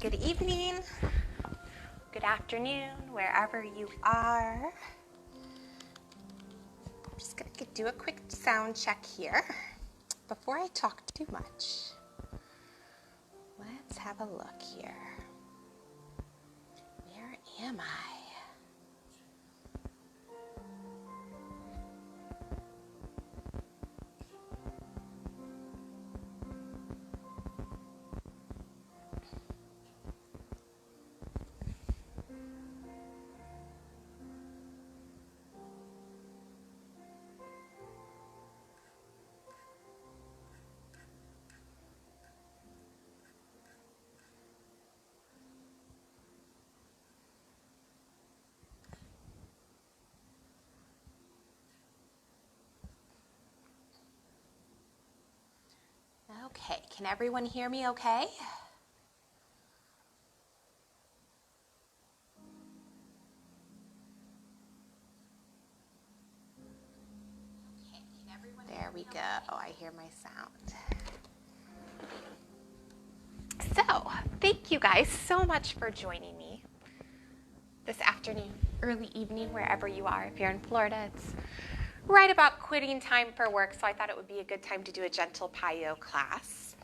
Good evening, good afternoon, wherever you are. I'm just going to do a quick sound check here before I talk too much. Let's have a look here. Where am I? Okay, can everyone hear me okay? There we go. I hear my sound. So, thank you guys so much for joining me this afternoon, early evening, wherever you are. If you're in Florida, it's right about quitting time for work, so I thought it would be a good time to do a gentle PIYO class.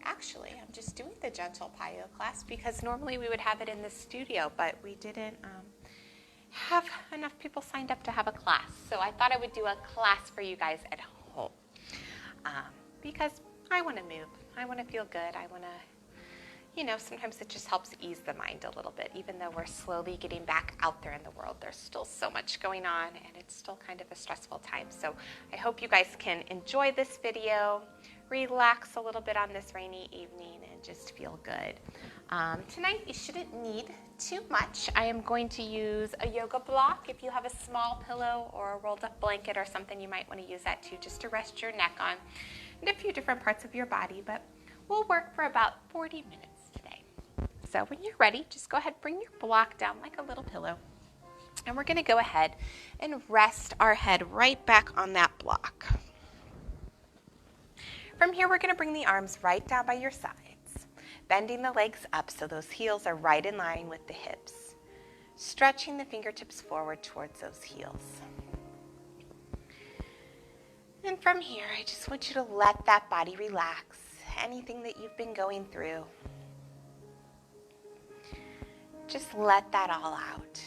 Actually, I'm just doing the gentle PIYO class because normally we would have it in the studio, but we didn't have enough people signed up to have a class. So I thought I would do a class for you guys at home because I want to move. I want to feel good. I want to, sometimes it just helps ease the mind a little bit. Even though we're slowly getting back out there in the world, there's still so much going on and it's still kind of a stressful time. So I hope you guys can enjoy this video, relax a little bit on this rainy evening, and just feel good. Tonight you shouldn't need too much. I am going to use a yoga block. If you have a small pillow or a rolled up blanket or something, you might want to use that too, just to rest your neck on and a few different parts of your body, but we'll work for about 40 minutes today. So when you're ready, just go ahead, bring your block down like a little pillow, and we're going to go ahead and rest our head right back on that block. From here, we're going to bring the arms right down by your sides, bending the legs up so those heels are right in line with the hips, stretching the fingertips forward towards those heels. And from here, I just want you to let that body relax, anything that you've been going through. Just let that all out.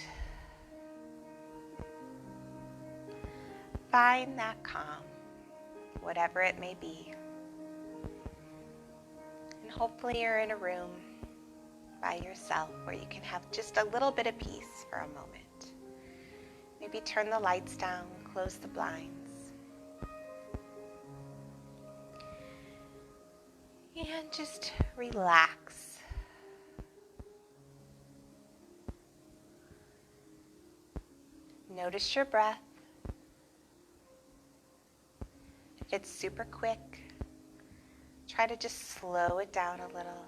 Find that calm, whatever it may be. And hopefully you're in a room by yourself where you can have just a little bit of peace for a moment. Maybe turn the lights down, close the blinds. And just relax. Notice your breath. If it's super quick, try to just slow it down a little.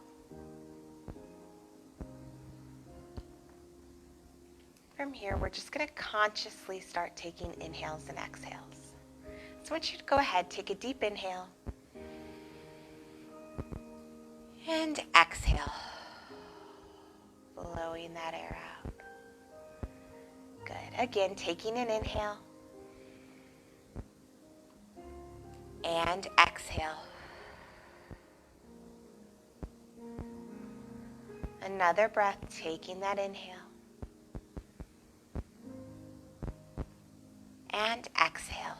From here, we're just going to consciously start taking inhales and exhales. So I want you to go ahead, take a deep inhale. And exhale, blowing that air out. Good. Again, taking an inhale. And exhale. Another breath, taking that inhale. And exhale.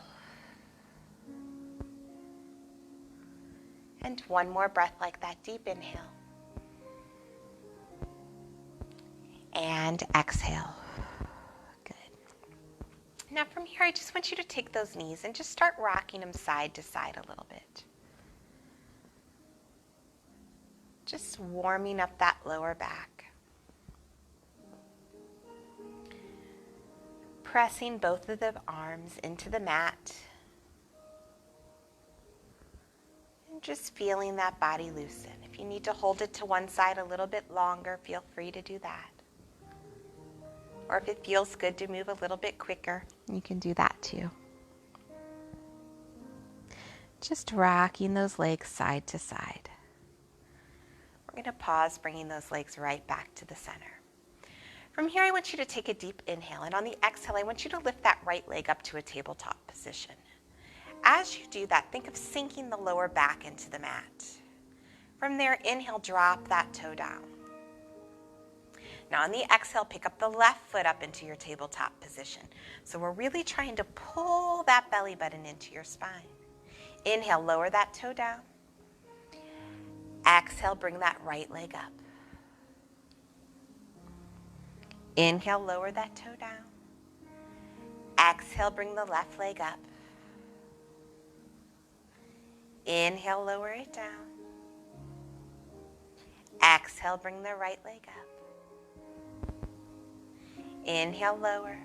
And one more breath like that, deep inhale. And exhale. Good. Now from here, I just want you to take those knees and just start rocking them side to side a little bit. Just warming up that lower back. Pressing both of the arms into the mat. Just feeling that body loosen. If you need to hold it to one side a little bit longer, feel free to do that. Or if it feels good to move a little bit quicker, you can do that too. Just rocking those legs side to side. We're We're going to pause, bringing those legs right back to the center. From here, I want you to take a deep inhale, and on the exhale, I want you to lift that right leg up to a tabletop position. As you do that, think of sinking the lower back into the mat. From there, inhale, drop that toe down. Now on the exhale, pick up the left foot up into your tabletop position. So we're really trying to pull that belly button into your spine. Inhale, lower that toe down. Exhale, bring that right leg up. Inhale, lower that toe down. Exhale, bring the left leg up. Inhale, lower it down. Exhale, bring the right leg up. Inhale, lower.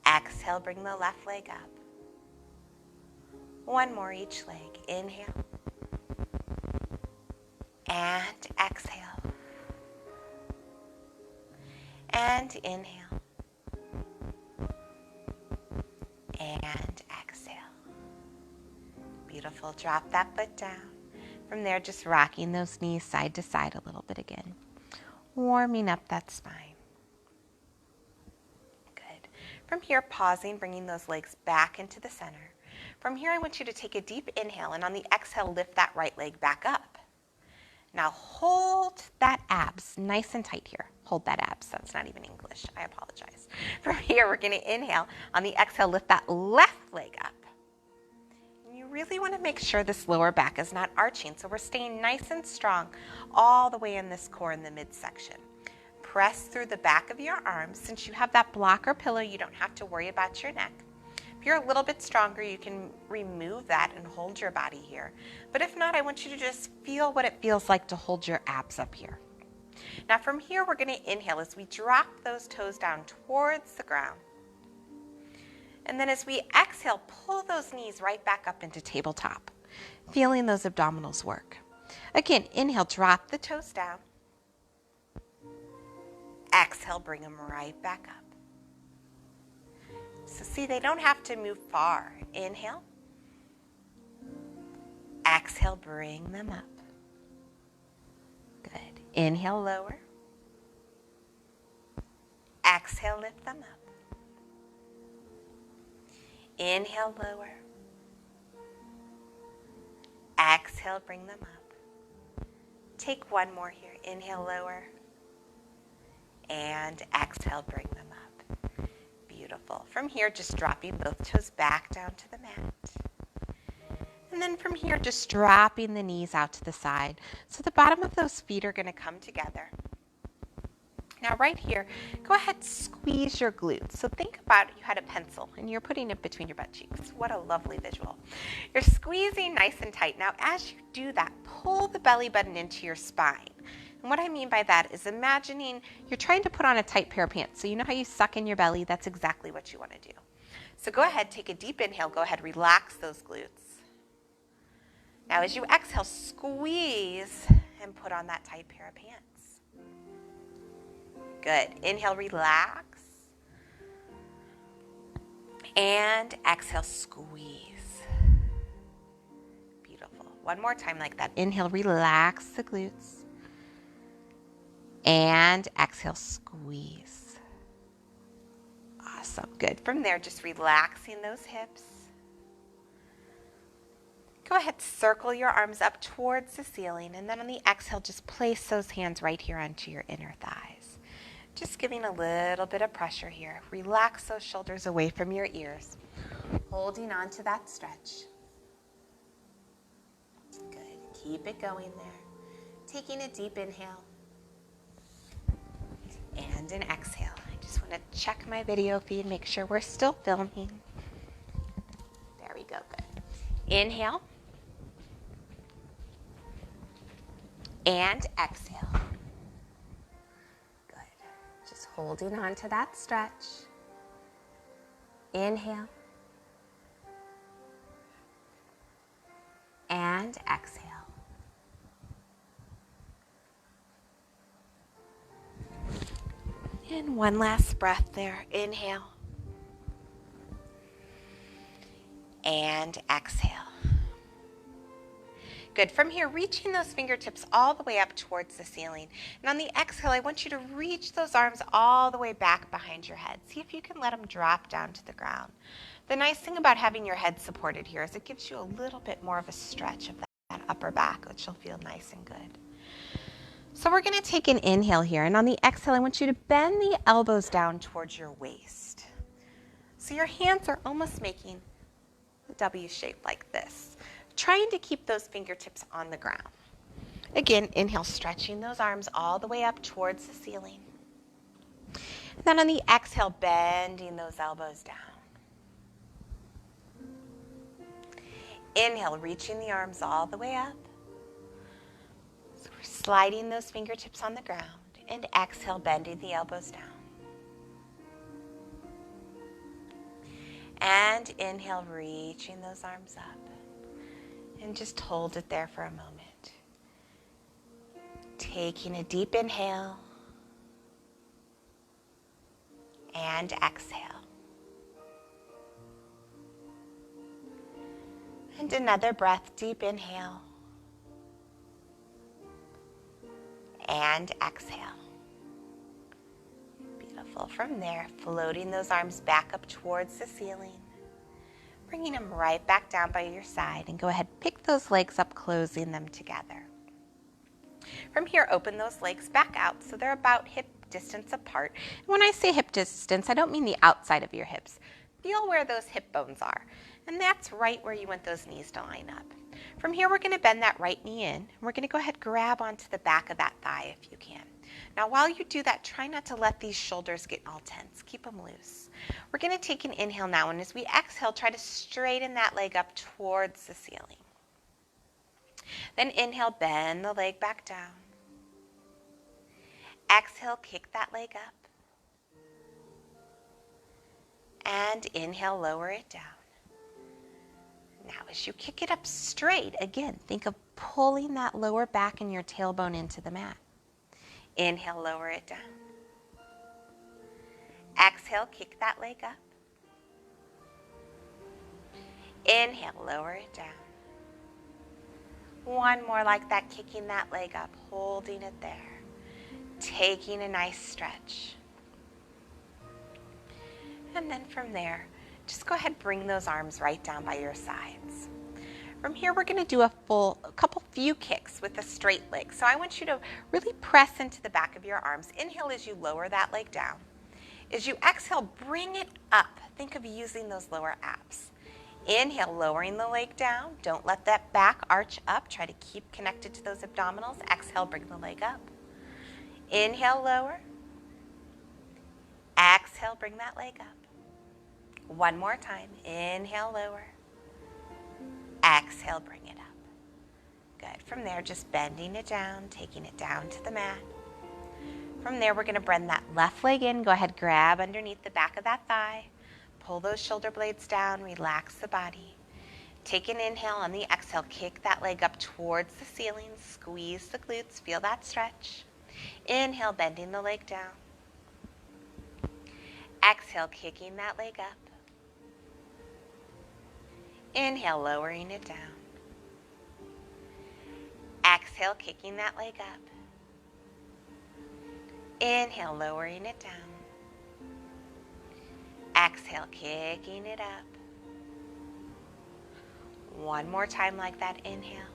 Exhale, bring the left leg up. One more each leg. Inhale. And exhale. And inhale. And exhale. Beautiful. Drop that foot down. From there, just rocking those knees side to side a little bit again. Warming up that spine. Good. From here, pausing, bringing those legs back into the center. From here, I want you to take a deep inhale, and on the exhale, lift that right leg back up. Now hold that abs nice and tight here. Hold that abs. That's not even English. I apologize. From here, we're going to inhale. On the exhale, lift that left leg up. And you really want to make sure this lower back is not arching, so we're staying nice and strong all the way in this core in the midsection. Press through the back of your arms. Since you have that blocker pillow, you don't have to worry about your neck. If you're a little bit stronger, you can remove that and hold your body here. But if not, I want you to just feel what it feels like to hold your abs up here. Now from here, we're going to inhale as we drop those toes down towards the ground. And then as we exhale, pull those knees right back up into tabletop, feeling those abdominals work. Again, inhale, drop the toes down. Exhale, bring them right back up. So see, they don't have to move far. Inhale. Exhale, bring them up. Good. Inhale, lower. Exhale, lift them up. Inhale, lower. Exhale, bring them up. Take one more here. Inhale, lower. And exhale, bring them up. Beautiful. From here, just dropping both toes back down to the mat. And then from here, just dropping the knees out to the side. So the bottom of those feet are going to come together. Now right here, go ahead, squeeze your glutes. So think about you had a pencil and you're putting it between your butt cheeks. What a lovely visual. You're squeezing nice and tight. Now as you do that, pull the belly button into your spine. And what I mean by that is imagining you're trying to put on a tight pair of pants. So you know how you suck in your belly? That's exactly what you want to do. So go ahead, take a deep inhale. Go ahead, relax those glutes. Now as you exhale, squeeze and put on that tight pair of pants. Good. Inhale, relax. And exhale, squeeze. Beautiful. One more time like that. Inhale, relax the glutes. And exhale, squeeze. Awesome. Good. From there, just relaxing those hips. Go ahead, circle your arms up towards the ceiling, and then on the exhale, just place those hands right here onto your inner thighs. Just giving a little bit of pressure here. Relax those shoulders away from your ears. Holding on to that stretch. Good. Keep it going there. Taking a deep inhale. And an exhale. I just want to check my video feed, make sure we're still filming. There we go. Good. Inhale. And exhale. Good. Just holding on to that stretch. Inhale. And exhale. And one last breath there. Inhale. And exhale. Good. From here, reaching those fingertips all the way up towards the ceiling. And on the exhale, I want you to reach those arms all the way back behind your head. See if you can let them drop down to the ground. The nice thing about having your head supported here is it gives you a little bit more of a stretch of that upper back, which will feel nice and good. So we're going to take an inhale here. And on the exhale, I want you to bend the elbows down towards your waist. So your hands are almost making a W shape like this, trying to keep those fingertips on the ground. Again, inhale, stretching those arms all the way up towards the ceiling. And then on the exhale, bending those elbows down. Inhale, reaching the arms all the way up. So we're sliding those fingertips on the ground. And exhale, bending the elbows down. And inhale, reaching those arms up. And just hold it there for a moment. Taking a deep inhale. And exhale. And another breath, deep inhale. And exhale. Beautiful. From there, floating those arms back up towards the ceiling. Bringing them right back down by your side. And go ahead, pick those legs up, closing them together. From here, open those legs back out so they're about hip distance apart. And when I say hip distance, I don't mean the outside of your hips. Feel where those hip bones are. And that's right where you want those knees to line up. From here, we're going to bend that right knee in. We're going to go ahead, grab onto the back of that thigh if you can. Now, while you do that, try not to let these shoulders get all tense. Keep them loose. We're going to take an inhale now, and as we exhale, try to straighten that leg up towards the ceiling. Then inhale, bend the leg back down. Exhale, kick that leg up. And inhale, lower it down. Now, as you kick it up straight, again, think of pulling that lower back and your tailbone into the mat. Inhale, lower it down. Exhale, kick that leg up. Inhale, lower it down. One more like that, kicking that leg up, holding it there. Taking a nice stretch. And then from there, just go ahead, bring those arms right down by your sides. From here, we're going to do a few kicks with a straight leg. So I want you to really press into the back of your arms. Inhale as you lower that leg down. As you exhale, bring it up. Think of using those lower abs. Inhale, lowering the leg down. Don't let that back arch up. Try to keep connected to those abdominals. Exhale, bring the leg up. Inhale, lower. Exhale, bring that leg up. One more time. Inhale, lower. Exhale, bring it up. Good. From there, just bending it down, taking it down to the mat. From there, we're going to bend that left leg in. Go ahead, grab underneath the back of that thigh. Pull those shoulder blades down. Relax the body. Take an inhale. On the exhale, kick that leg up towards the ceiling. Squeeze the glutes. Feel that stretch. Inhale, bending the leg down. Exhale, kicking that leg up. Inhale, lowering it down. Exhale, kicking that leg up. Inhale, lowering it down. Exhale, kicking it up. One more time like that. Inhale.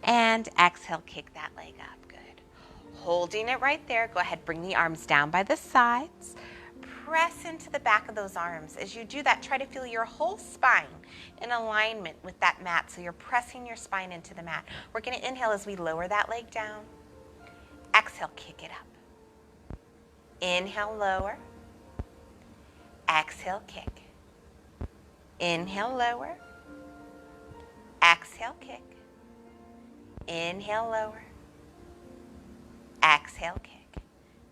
And exhale, kick that leg up. Good. Holding it right there. Go ahead, bring the arms down by the sides. Press into the back of those arms. As you do that, try to feel your whole spine in alignment with that mat. So you're pressing your spine into the mat. We're going to inhale as we lower that leg down. Exhale, kick it up. Inhale, lower. Exhale, kick. Inhale, lower. Exhale, kick. Inhale, lower. Exhale, kick.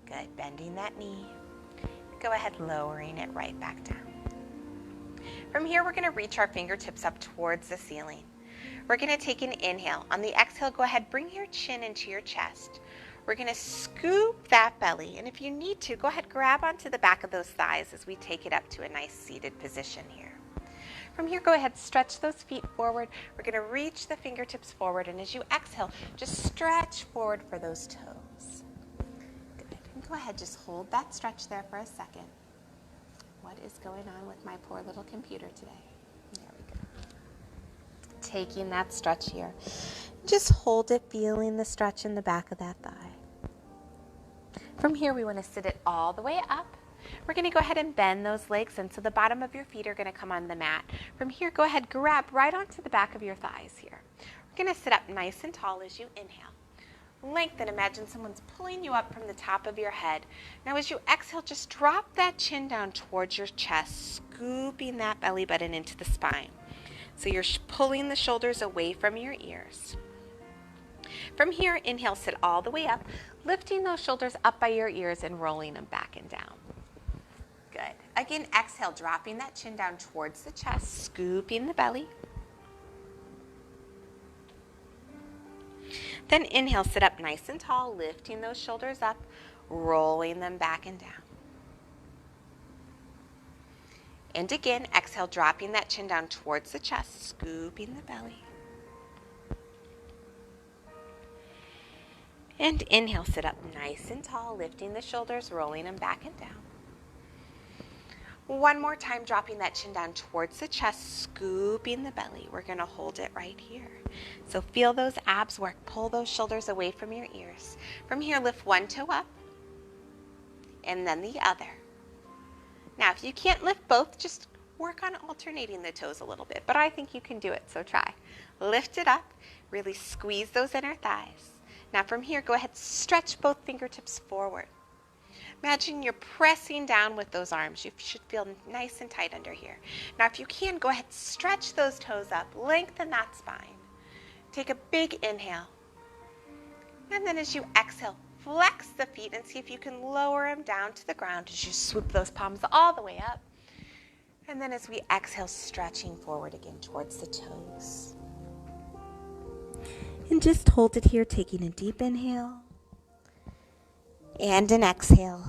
Good. Bending that knee. Go ahead, lowering it right back down. From here, we're going to reach our fingertips up towards the ceiling. We're going to take an inhale. On the exhale, go ahead, bring your chin into your chest. We're going to scoop that belly. And if you need to, go ahead, grab onto the back of those thighs as we take it up to a nice seated position here. From here, go ahead, stretch those feet forward. We're going to reach the fingertips forward, and as you exhale, just stretch forward for those toes. Good. And go ahead, just hold that stretch there for a second. What is going on with my poor little computer today? There we go. Taking that stretch here. Just hold it, feeling the stretch in the back of that thigh. From here, we want to sit it all the way up. We're going to go ahead and bend those legs in, so the bottom of your feet are going to come on the mat. From here, go ahead, grab right onto the back of your thighs here. We're going to sit up nice and tall as you inhale. Lengthen, imagine someone's pulling you up from the top of your head. Now as you exhale, just drop that chin down towards your chest, scooping that belly button into the spine. So you're pulling the shoulders away from your ears. From here, inhale, sit all the way up, lifting those shoulders up by your ears and rolling them back and down. Good. Again, exhale, dropping that chin down towards the chest, scooping the belly. Then inhale, sit up nice and tall, lifting those shoulders up, rolling them back and down. And again, exhale, dropping that chin down towards the chest, scooping the belly. And inhale, sit up nice and tall, lifting the shoulders, rolling them back and down. One more time, dropping that chin down towards the chest, scooping the belly. We're going to hold it right here. So feel those abs work. Pull those shoulders away from your ears. From here, lift one toe up and then the other. Now, if you can't lift both, just work on alternating the toes a little bit. But I think you can do it, so try. Lift it up. Really squeeze those inner thighs. Now from here, go ahead, stretch both fingertips forward. Imagine you're pressing down with those arms. You should feel nice and tight under here. Now if you can, go ahead, stretch those toes up, lengthen that spine. Take a big inhale. And then as you exhale, flex the feet and see if you can lower them down to the ground as you swoop those palms all the way up. And then as we exhale, stretching forward again towards the toes. And just hold it here, taking a deep inhale. And an exhale.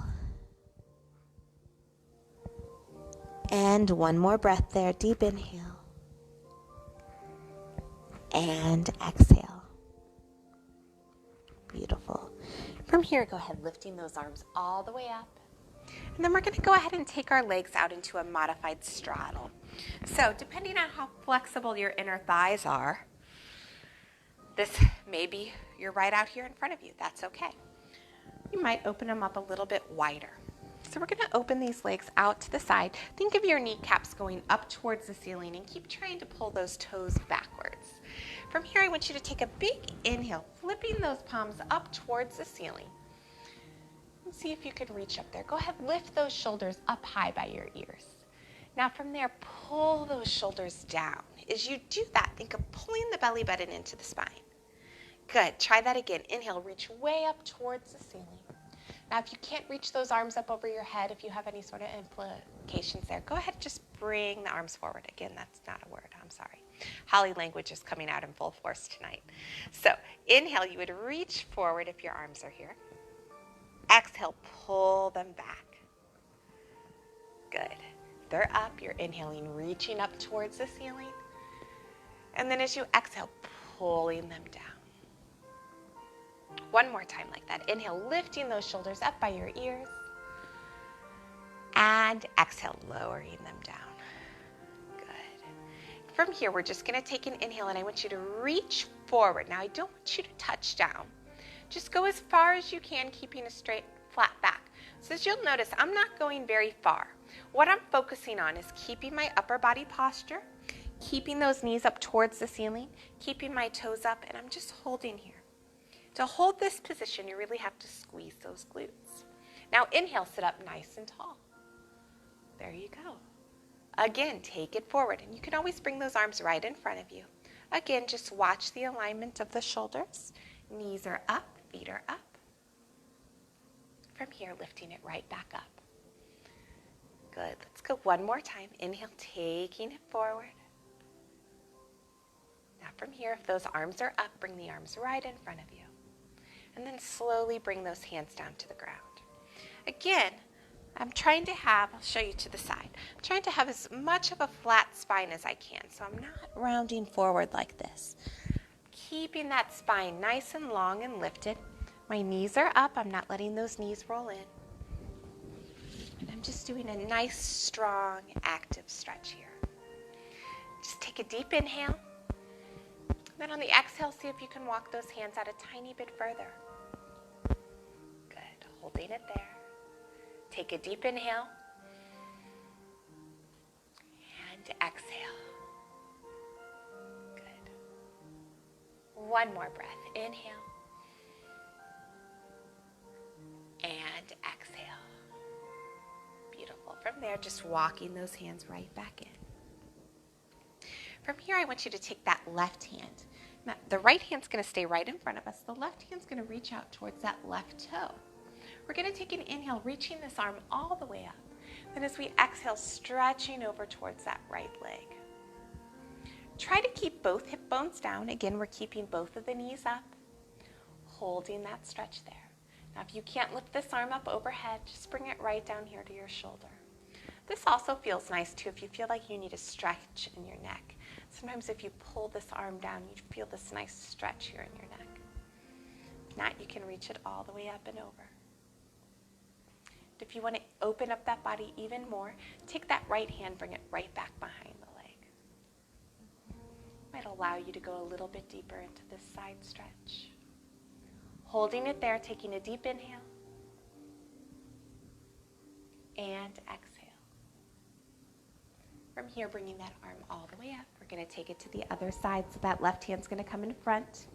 And one more breath there. Deep inhale. And exhale. Beautiful. From here, go ahead, lifting those arms all the way up. And then we're going to go ahead and take our legs out into a modified straddle. So depending on how flexible your inner thighs are, this maybe you're right out here in front of you. That's okay. You might open them up a little bit wider. So we're going to open these legs out to the side. Think of your kneecaps going up towards the ceiling and keep trying to pull those toes backwards. From here, I want you to take a big inhale, flipping those palms up towards the ceiling. And see if you can reach up there. Go ahead, lift those shoulders up high by your ears. Now from there, pull those shoulders down. As you do that, think of pulling the belly button into the spine. Good. Try that again. Inhale, reach way up towards the ceiling. Now, if you can't reach those arms up over your head, if you have any sort of implications there, go ahead, just bring the arms forward. Again, that's not a word. I'm sorry. Holly language is coming out in full force tonight. So inhale, you would reach forward if your arms are here. Exhale, pull them back. Good. They're up. You're inhaling, reaching up towards the ceiling. And then as you exhale, pulling them down. One more time like that. Inhale, lifting those shoulders up by your ears. And exhale, lowering them down. Good. From here, we're just going to take an inhale, and I want you to reach forward. Now, I don't want you to touch down. Just go as far as you can, keeping a straight, flat back. So as you'll notice, I'm not going very far. What I'm focusing on is keeping my upper body posture, keeping those knees up towards the ceiling, keeping my toes up, and I'm just holding here. To hold this position, you really have to squeeze those glutes. Now inhale, sit up nice and tall. There you go. Again, take it forward, and you can always bring those arms right in front of you. Again, just watch the alignment of the shoulders. Knees are up, feet are up. From here, lifting it right back up. Good. Let's go one more time. Inhale, taking it forward. Now from here, if those arms are up, bring the arms right in front of you. And then slowly bring those hands down to the ground. Again, I'm trying to have, I'll show you to the side, I'm trying to have as much of a flat spine as I can. So I'm not rounding forward like this. Keeping that spine nice and long and lifted. My knees are up. I'm not letting those knees roll in. And I'm just doing a nice, strong, active stretch here. Just take a deep inhale. Then on the exhale, see if you can walk those hands out a tiny bit further. Good. Holding it there. Take a deep inhale. And exhale. Good. One more breath. Inhale. And exhale. Beautiful. From there, just walking those hands right back in. From here, I want you to take that left hand. Now, the right hand's going to stay right in front of us. The left hand's going to reach out towards that left toe. We're going to take an inhale, reaching this arm all the way up. Then as we exhale, stretching over towards that right leg. Try to keep both hip bones down. Again, we're keeping both of the knees up, holding that stretch there. Now, if you can't lift this arm up overhead, just bring it right down here to your shoulder. This also feels nice too if you feel like you need a stretch in your neck. Sometimes if you pull this arm down, you feel this nice stretch here in your neck. If not, you can reach it all the way up and over. If you want to open up that body even more, take that right hand, bring it right back behind the leg. Might allow you to go a little bit deeper into this side stretch. Holding it there, taking a deep inhale and exhale. From here, bringing that arm all the way up. We're going to take it to the other side, so that left hand's going to come in front.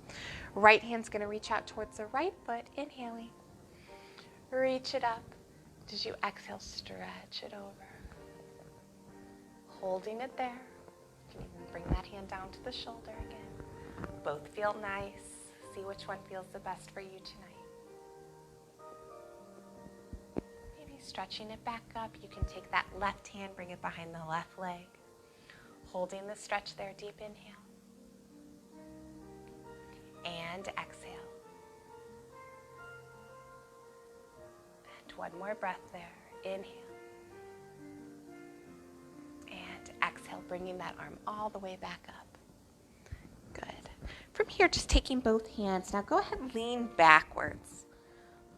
Right hand's going to reach out towards the right foot, inhaling. Reach it up. As you exhale, stretch it over. Holding it there. You can even bring that hand down to the shoulder again. Both feel nice. See which one feels the best for you tonight. Maybe stretching it back up. You can take that left hand, bring it behind the left leg. Holding the stretch there, deep inhale. And exhale. And one more breath there. Inhale. And exhale, bringing that arm all the way back up. Good. From here, just taking both hands. Now go ahead and lean backwards.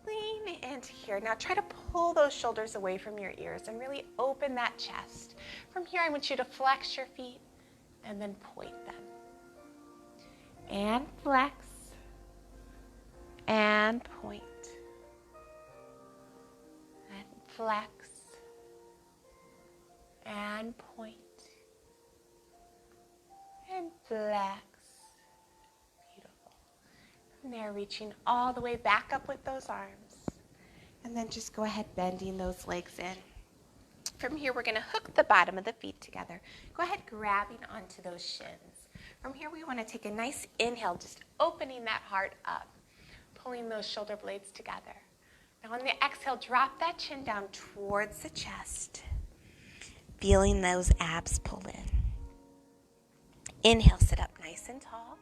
Lean into here. Now try to pull those shoulders away from your ears and really open that chest. From here, I want you to flex your feet and then point them. And flex. And point. And flex. And point. And flex. Beautiful. From there, reaching all the way back up with those arms. And then just go ahead bending those legs in. From here, we're going to hook the bottom of the feet together. Go ahead grabbing onto those shins. From here, we want to take a nice inhale, just opening that heart up, pulling those shoulder blades together. Now on the exhale, drop that chin down towards the chest, feeling those abs pull in. Inhale, sit up nice and tall.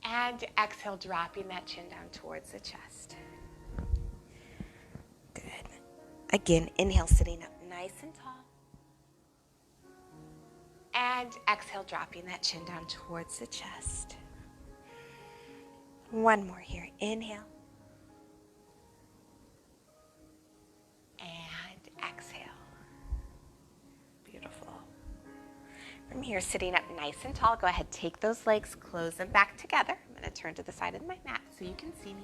And exhale, dropping that chin down towards the chest. Good. Again, inhale, sitting up nice and tall. And exhale, dropping that chin down towards the chest. One more here. Inhale. And exhale. Beautiful. From here, sitting up nice and tall, go ahead, take those legs, close them back together. I'm going to turn to the side of my mat so you can see me.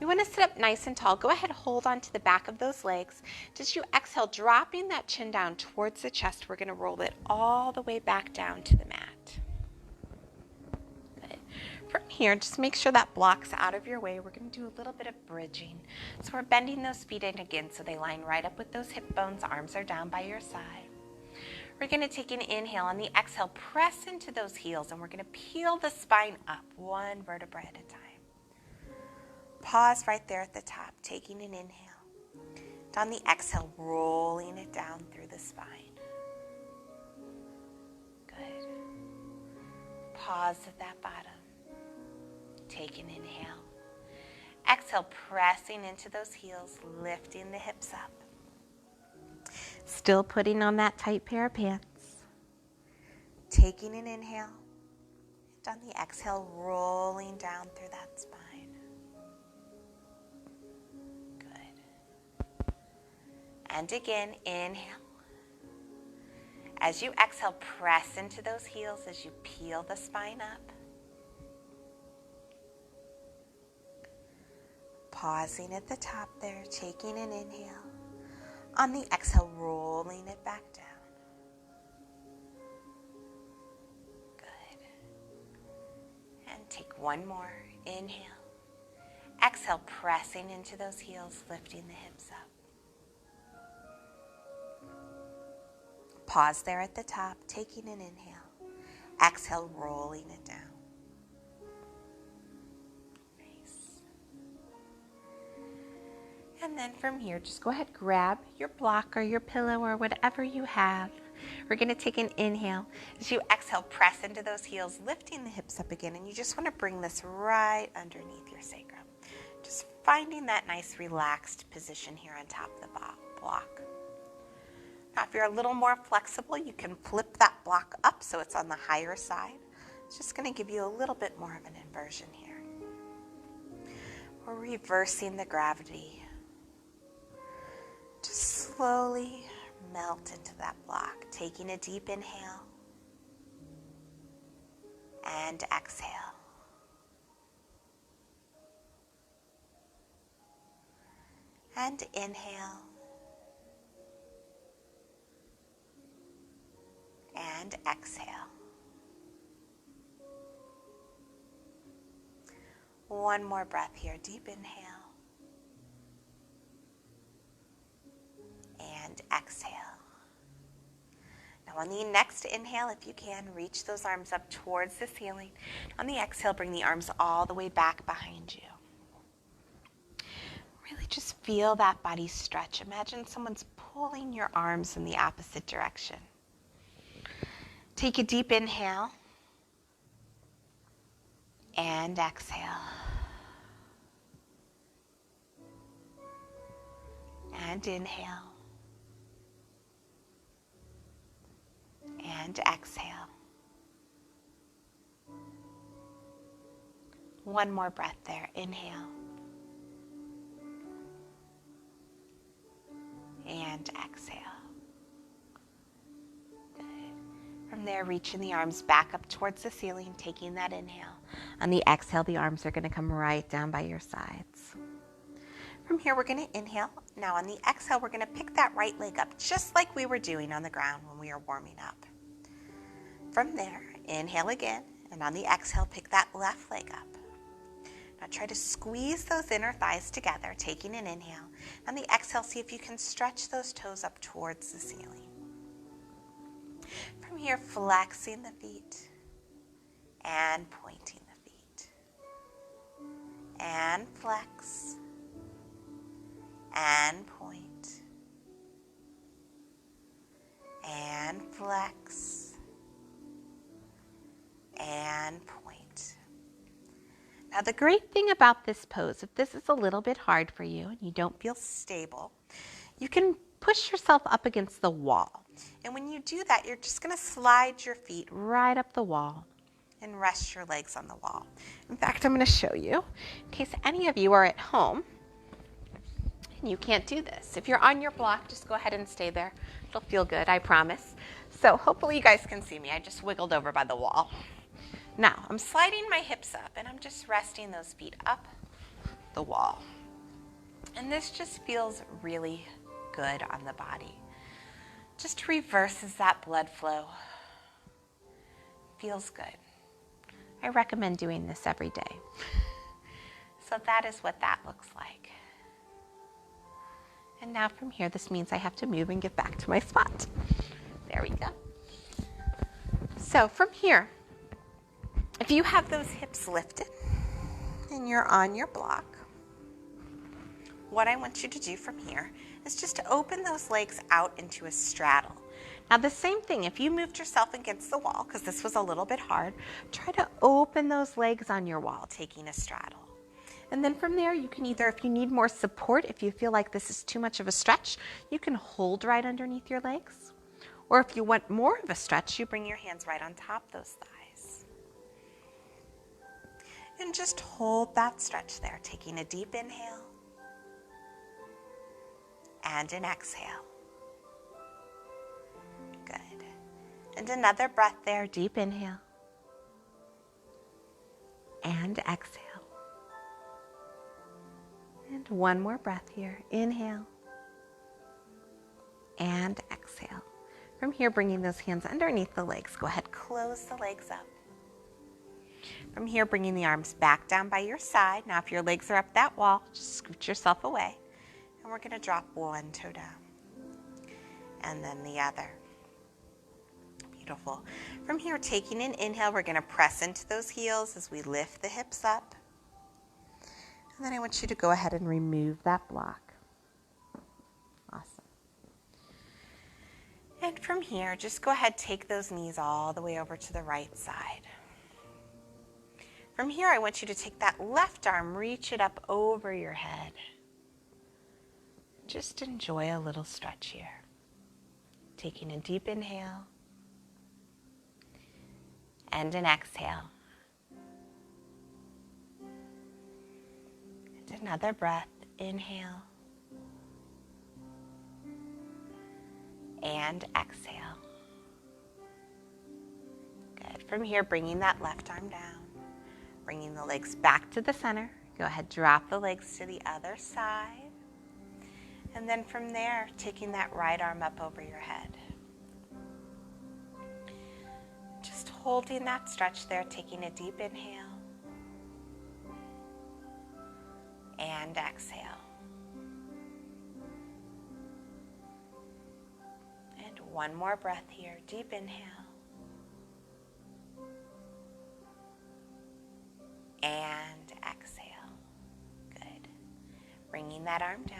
We want to sit up nice and tall. Go ahead, hold on to the back of those legs. Just you exhale, dropping that chin down towards the chest. We're going to roll it all the way back down to the mat. Good. From here, just make sure that block's out of your way. We're going to do a little bit of bridging. So we're bending those feet in again so they line right up with those hip bones. Arms are down by your side. We're going to take an inhale. On the exhale, press into those heels, and we're going to peel the spine up one vertebra at a time. Pause right there at the top, taking an inhale. And on the exhale, rolling it down through the spine. Good. Pause at that bottom. Take an inhale. Exhale, pressing into those heels, lifting the hips up. Still putting on that tight pair of pants. Taking an inhale. And on the exhale, rolling down through that spine. Good. And again, inhale. As you exhale, press into those heels as you peel the spine up. Pausing at the top there, taking an inhale. On the exhale, rolling it back down. Good. And take one more. Inhale. Exhale, pressing into those heels, lifting the hips up. Pause there at the top, taking an inhale. Exhale, rolling it down. Nice. And then from here, just go ahead, grab your block or your pillow or whatever you have. We're going to take an inhale. As you exhale, press into those heels, lifting the hips up again. And you just want to bring this right underneath your sacrum. Just finding that nice relaxed position here on top of the block. Now, if you're a little more flexible, you can flip that block up so it's on the higher side. It's just going to give you a little bit more of an inversion here. We're reversing the gravity. Just slowly melt into that block, taking a deep inhale and exhale. And inhale. And exhale. One more breath here. Deep inhale. And exhale. Now on the next inhale, if you can, reach those arms up towards the ceiling. On the exhale, bring the arms all the way back behind you. Really just feel that body stretch. Imagine someone's pulling your arms in the opposite direction. Take a deep inhale and exhale. And inhale. And exhale. One more breath there. Inhale. And exhale. Good. From there, reaching the arms back up towards the ceiling, taking that inhale. On the exhale, the arms are going to come right down by your sides. From here, we're going to inhale. Now on the exhale, we're going to pick that right leg up, just like we were doing on the ground when we were warming up. From there, inhale again, and on the exhale, pick that left leg up. Now try to squeeze those inner thighs together, taking an inhale. On the exhale, see if you can stretch those toes up towards the ceiling. From here, flexing the feet and pointing the feet. And flex and point. And flex and point. Now the great thing about this pose, if this is a little bit hard for you and you don't feel stable, you can push yourself up against the wall. And when you do that, you're just going to slide your feet right up the wall and rest your legs on the wall. In fact, I'm going to show you in case any of you are at home and you can't do this. If you're on your block, just go ahead and stay there. It'll feel good, I promise. So hopefully you guys can see me. I just wiggled over by the wall. Now, I'm sliding my hips up and I'm just resting those feet up the wall. And this just feels really good on the body. Just reverses that blood flow. Feels good. I recommend doing this every day. So that is what that looks like. And now from here, this means I have to move and get back to my spot. There we go. So from here, if you have those hips lifted and you're on your block, what I want you to do from here is just to open those legs out into a straddle. Now the same thing, if you moved yourself against the wall, because this was a little bit hard, try to open those legs on your wall, taking a straddle. And then from there, you can either, if you need more support, if you feel like this is too much of a stretch, you can hold right underneath your legs. Or if you want more of a stretch, you bring your hands right on top of those thighs. And just hold that stretch there, taking a deep inhale and an exhale. Good. And another breath there, deep inhale and exhale. And one more breath here. Inhale and exhale. From here, bringing those hands underneath the legs. Go ahead, close the legs up. From here, bringing the arms back down by your side. Now, if your legs are up that wall, just scoot yourself away. And we're going to drop one toe down. And then the other. Beautiful. From here, taking an inhale, we're going to press into those heels as we lift the hips up. And then I want you to go ahead and remove that block. Awesome. And from here, just go ahead, take those knees all the way over to the right side. From here, I want you to take that left arm, reach it up over your head. Just enjoy a little stretch here. Taking a deep inhale and an exhale. And another breath, inhale and exhale. Good. From here, bringing that left arm down. Bringing the legs back to the center. Go ahead, drop the legs to the other side. And then from there, taking that right arm up over your head. Just holding that stretch there, taking a deep inhale and exhale. And one more breath here, deep inhale. And exhale. Good. Bringing that arm down.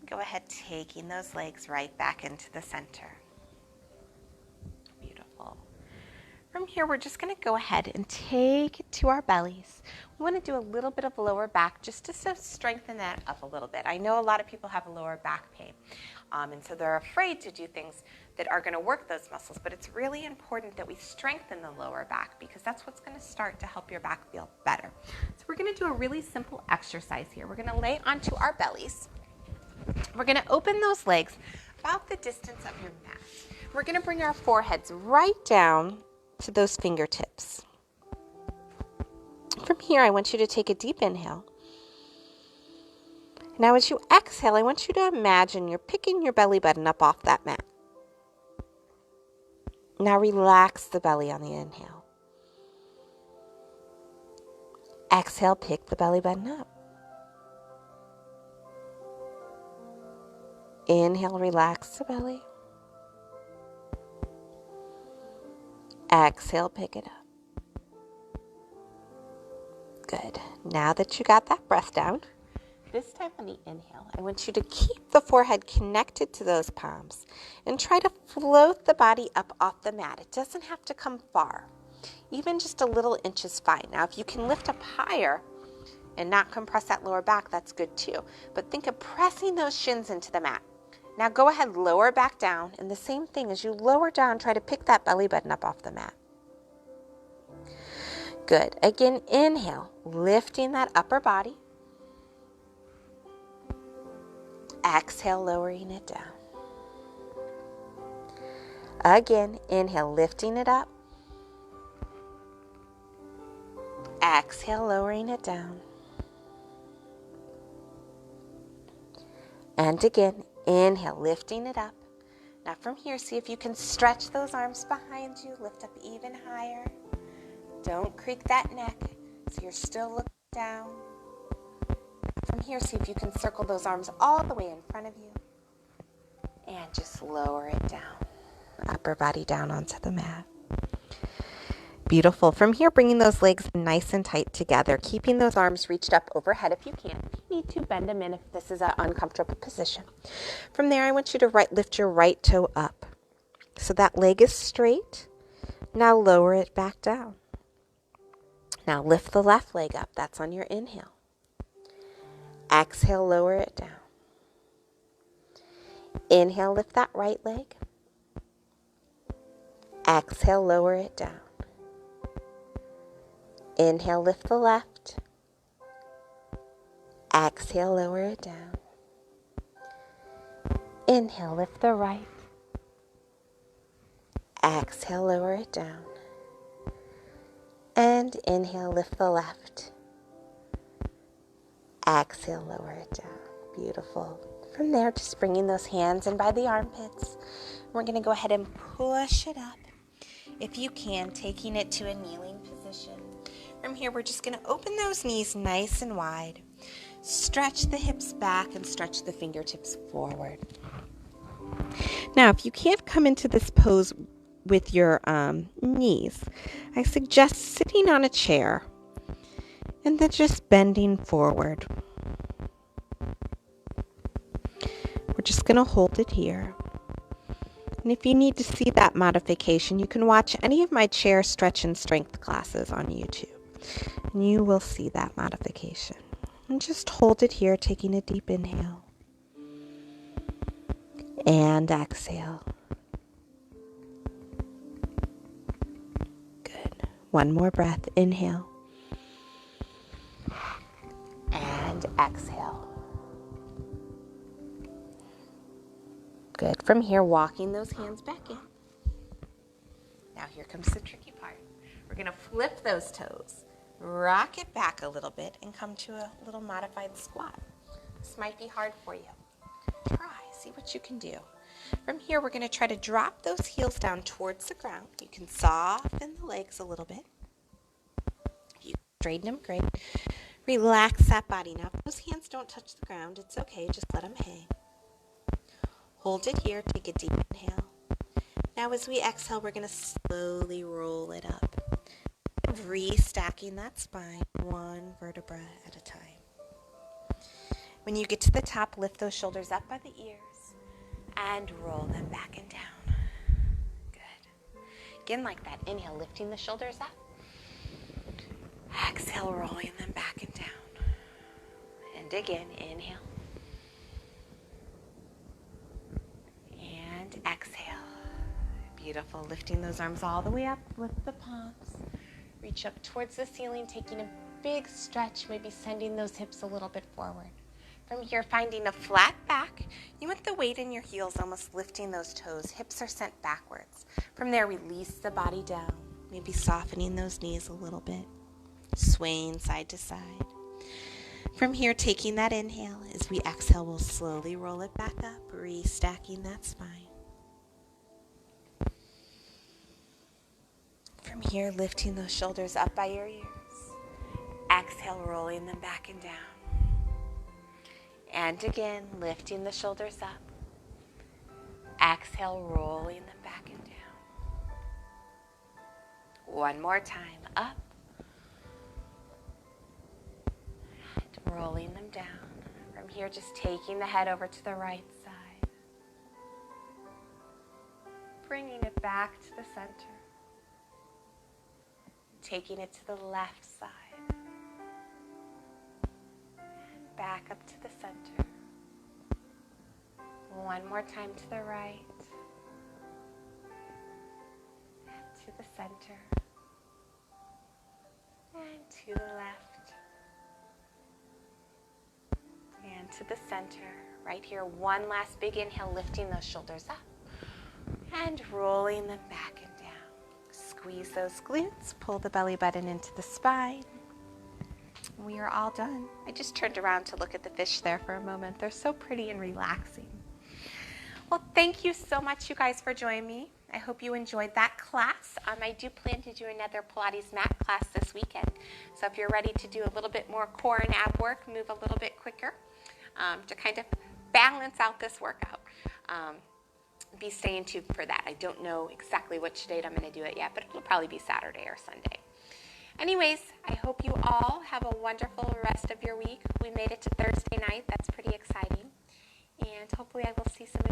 Go ahead, taking those legs right back into the center. Beautiful. From here, we're just going to go ahead and take it to our bellies. We want to do a little bit of lower back just to strengthen that up a little bit. I know a lot of people have lower back pain, and so they're afraid to do things that are going to work those muscles, but it's really important that we strengthen the lower back because that's what's going to start to help your back feel better. So we're going to do a really simple exercise here. We're going to lay onto our bellies. We're going to open those legs about the distance of your mat. We're going to bring our foreheads right down to those fingertips. From here, I want you to take a deep inhale. Now as you exhale, I want you to imagine you're picking your belly button up off that mat. Now relax the belly on the inhale. Exhale, pick the belly button up. Inhale, relax the belly. Exhale, pick it up. Good. Now that you got that breath down, this time on the inhale, I want you to keep the forehead connected to those palms and try to float the body up off the mat. It doesn't have to come far. Even just a little inch is fine. Now, if you can lift up higher and not compress that lower back, that's good too. But think of pressing those shins into the mat. Now go ahead, lower back down, and the same thing as you lower down, try to pick that belly button up off the mat. Good. Again, inhale, lifting that upper body. Exhale, lowering it down. Again, inhale, lifting it up. Exhale, lowering it down. And again, inhale, lifting it up. Now from here, see if you can stretch those arms behind you. Lift up even higher. Don't creak that neck, so you're still looking down. From here, see if you can circle those arms all the way in front of you. And just lower it down. Upper body down onto the mat. Beautiful. From here, bringing those legs nice and tight together, keeping those arms reached up overhead if you can. If you need to, bend them in if this is an uncomfortable position. From there, I want you to lift your right toe up. So that leg is straight. Now lower it back down. Now lift the left leg up. That's on your inhale. Exhale, lower it down. Inhale, lift that right leg. Exhale, lower it down. Inhale, lift the left. Exhale, lower it down. Inhale, lift the right. Exhale, lower it down. And inhale, lift the left. Exhale, lower it down. Beautiful. From there, just bringing those hands in by the armpits. We're going to go ahead and push it up. If you can, taking it to a kneeling position. From here, we're just going to open those knees nice and wide. Stretch the hips back and stretch the fingertips forward. Now, if you can't come into this pose with your knees, I suggest sitting on a chair and then just bending forward. We're just going to hold it here. And if you need to see that modification, you can watch any of my chair stretch and strength classes on YouTube. And you will see that modification. And just hold it here, taking a deep inhale. And exhale. Good. One more breath. Inhale. And exhale. Good. From here, walking those hands back in. Now here comes the tricky part. We're going to flip those toes, rock it back a little bit, and come to a little modified squat. This might be hard for you. Try. See what you can do. From here, we're going to try to drop those heels down towards the ground. You can soften the legs a little bit. If you straighten them, great. Relax that body. Now, if those hands don't touch the ground, it's okay. Just let them hang. Hold it here. Take a deep inhale. Now, as we exhale, we're going to slowly roll it up. Restacking that spine, one vertebra at a time. When you get to the top, lift those shoulders up by the ears and roll them back and down. Good. Again, like that. Inhale, lifting the shoulders up. Exhale, rolling them back and down. And again, inhale. And exhale. Beautiful. Lifting those arms all the way up. Lift the palms. Reach up towards the ceiling, taking a big stretch, maybe sending those hips a little bit forward. From here, finding a flat back. You want the weight in your heels, almost lifting those toes. Hips are sent backwards. From there, release the body down. Maybe softening those knees a little bit. Swaying side to side. From here, taking that inhale. As we exhale, we'll slowly roll it back up, restacking that spine. From here, lifting those shoulders up by your ears. Exhale, rolling them back and down. And again, lifting the shoulders up. Exhale, rolling them back and down. One more time, up. And rolling them down. From here, just taking the head over to the right side. Bringing it back to the center. Taking it to the left side. Back up to the center. One more time to the right. And to the center. And to the left. And to the center. Right here, one last big inhale, lifting those shoulders up. And rolling them back and down. Squeeze those glutes, pull the belly button into the spine. We are all done. I just turned around to look at the fish there for a moment. They're so pretty and relaxing. Well, thank you so much, you guys, for joining me. I hope you enjoyed that class. I do plan to do another Pilates mat class this weekend. So if you're ready to do a little bit more core and ab work, move a little bit quicker to kind of balance out this workout. Be staying tuned for that. I don't know exactly which date I'm going to do it yet, but it'll probably be Saturday or Sunday. Anyways, I hope you all have a wonderful rest of your week. We made it to Thursday night. That's pretty exciting. And hopefully I will see some